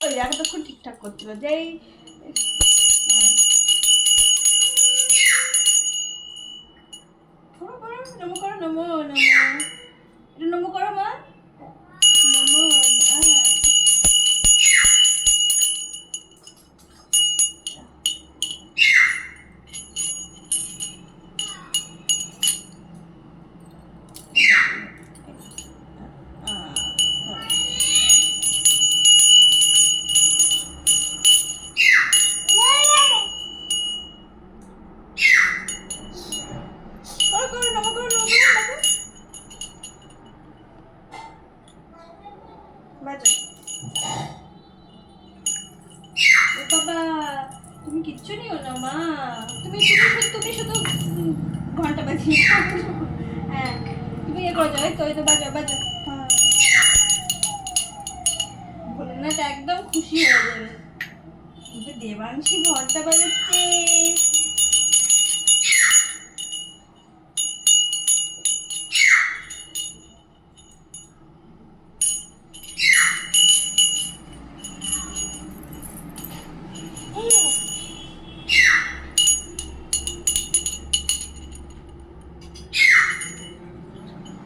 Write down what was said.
ওই এতক্ষণ ঠিকঠাক করছিল যেই নমো করো নমো নমো এটা নমো করো মা নমো বাবা তুমি কিচ্ছু নিও না মা তুমি তুমি শুধু ঘন্টা বাজিয়ে হ্যাঁ তুমি এ করে যাও তো এই তো বাজাও বাজাও ভোলেনাথ একদম খুশি হয়ে যাবে দেবাংশী ঘন্টা বাজাচ্ছে